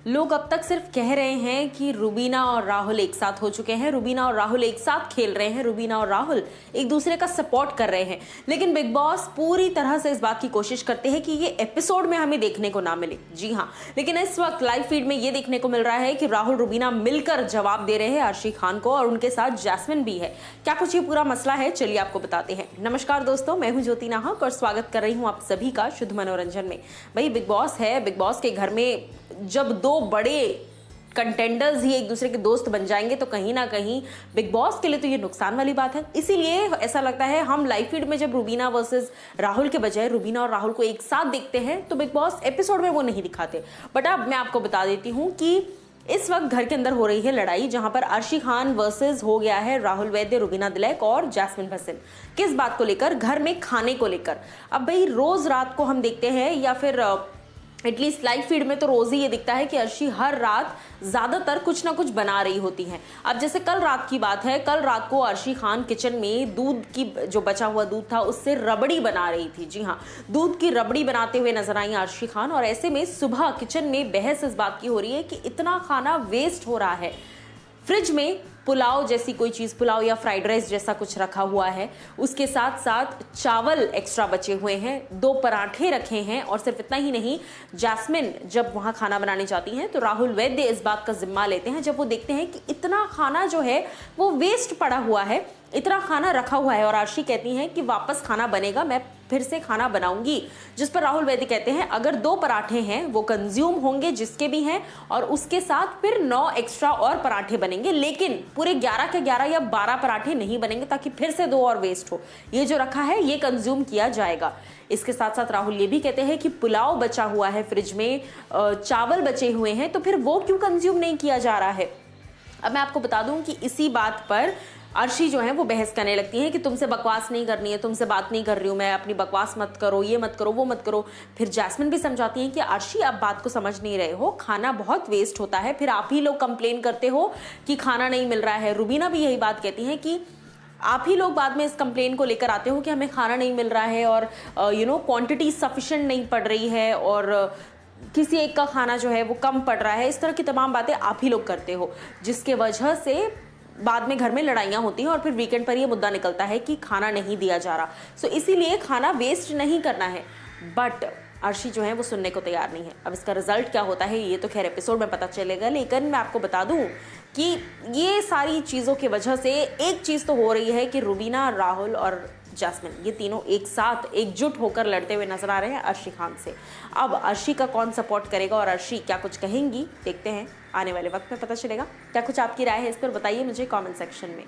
लोग अब तक सिर्फ कह रहे हैं कि रुबीना और राहुल एक साथ हो चुके हैं, रुबीना और राहुल एक साथ खेल रहे हैं, रुबीना और राहुल एक दूसरे का सपोर्ट कर रहे हैं। लेकिन बिग बॉस पूरी तरह से इस बात की कोशिश करते हैं कि ये एपिसोड में हमें देखने को ना मिले। जी हाँ, लेकिन इस वक्त लाइव फीड में ये देखने को मिल रहा है कि राहुल रुबीना मिलकर जवाब दे रहे हैं अर्शी खान को, और उनके साथ जैस्मिन भी है। क्या कुछ ये पूरा मसला है, चलिए आपको बताते हैं। नमस्कार दोस्तों, मैं हूं ज्योति नाहक और स्वागत कर रही हूं आप सभी का शुद्ध मनोरंजन में। भाई बिग बॉस है, बिग बॉस के घर में जब दो बड़े कंटेंडर्स ही एक दूसरे के दोस्त बन जाएंगे तो कहीं ना कहीं बिग बॉस के लिए तो ये नुकसान वाली बात है। इसीलिए ऐसा लगता है हम लाइव फीड में जब रुबीना वर्सेस राहुल के बजाय रुबीना और राहुल को एक साथ देखते हैं तो बिग बॉस एपिसोड में वो नहीं दिखाते। बट अब मैं आपको बता देती हूँ कि इस वक्त घर के अंदर हो रही है लड़ाई, जहां पर अर्शी खान वर्सेस हो गया है राहुल वैद्य, रुबीना दिलैक और जैस्मिन भसीन। किस बात को लेकर? घर में खाने को लेकर। अब भाई रोज रात को हम देखते हैं, या फिर एटलीस्ट लाइव फीड में तो रोज ही ये दिखता है कि अर्शी हर रात ज्यादातर कुछ ना कुछ बना रही होती हैं। अब जैसे कल रात की बात है, कल रात को अर्शी खान किचन में दूध की जो बचा हुआ दूध था उससे रबड़ी बना रही थी। जी हाँ, दूध की रबड़ी बनाते हुए नजर आई अर्शी खान। और ऐसे में सुबह किचन में बहस इस बात की हो रही है कि इतना खाना वेस्ट हो रहा है। फ्रिज में पुलाव जैसी कोई चीज़, पुलाव या फ्राइड राइस जैसा कुछ रखा हुआ है, उसके साथ साथ चावल एक्स्ट्रा बचे हुए हैं, 2 पराठे रखे हैं। और सिर्फ इतना ही नहीं, जैस्मिन जब वहाँ खाना बनाने जाती हैं तो राहुल वैद्य इस बात का जिम्मा लेते हैं जब वो देखते हैं कि इतना खाना जो है वो वेस्ट पड़ा हुआ है, इतना खाना रखा हुआ है। और अर्शी कहती हैं कि वापस खाना बनेगा, मैं फिर से खाना बनाऊंगी। जिस पर राहुल वैद्य कहते हैं अगर 2 पराठे हैं वो कंज्यूम होंगे जिसके भी हैं, और उसके साथ फिर 9 एक्स्ट्रा और पराठे बनेंगे, लेकिन पूरे 11 के 11 या 12 पराठे नहीं बनेंगे ताकि फिर से 2 और वेस्ट हो। ये जो रखा है ये कंज्यूम किया जाएगा। इसके साथ साथ राहुल ये भी कहते हैं कि पुलाव बचा हुआ है फ्रिज में, चावल बचे हुए हैं, तो फिर वो क्यों कंज्यूम नहीं किया जा रहा है। अब मैं आपको बता दूं कि इसी बात पर अर्शी जो है वो बहस करने लगती है कि तुमसे बकवास नहीं करनी है, तुमसे बात नहीं कर रही हूँ मैं, अपनी बकवास मत करो, ये मत करो, वो मत करो। फिर जैस्मिन भी समझाती है कि अर्शी आप बात को समझ नहीं रहे हो, खाना बहुत वेस्ट होता है, फिर आप ही लोग कंप्लेन करते हो कि खाना नहीं मिल रहा है। रुबीना भी यही बात कहती है कि आप ही लोग बाद में इस कंप्लेन को लेकर आते हो कि हमें खाना नहीं मिल रहा है और क्वांटिटी सफिशिएंट नहीं पड़ रही है, और किसी एक का खाना जो है वो कम पड़ रहा है। इस तरह की तमाम बातें आप ही लोग करते हो, जिसके वजह से बाद में घर में लड़ाइयाँ होती हैं और फिर वीकेंड पर ये मुद्दा निकलता है कि खाना नहीं दिया जा रहा। सो इसीलिए खाना वेस्ट नहीं करना है। बट अर्शी जो है वो सुनने को तैयार नहीं है। अब इसका रिजल्ट क्या होता है ये तो खैर एपिसोड में पता चलेगा, लेकिन मैं आपको बता दूं कि ये सारी चीज़ों की वजह से एक चीज़ तो हो रही है कि रुबीना, राहुल और जैस्मिन ये तीनों एक साथ एकजुट होकर लड़ते हुए नजर आ रहे हैं अर्शी खान से। अब अर्शी का कौन सपोर्ट करेगा और अर्शी क्या कुछ कहेंगी, देखते हैं, आने वाले वक्त में पता चलेगा। क्या कुछ आपकी राय है इस पर बताइए मुझे कमेंट सेक्शन में।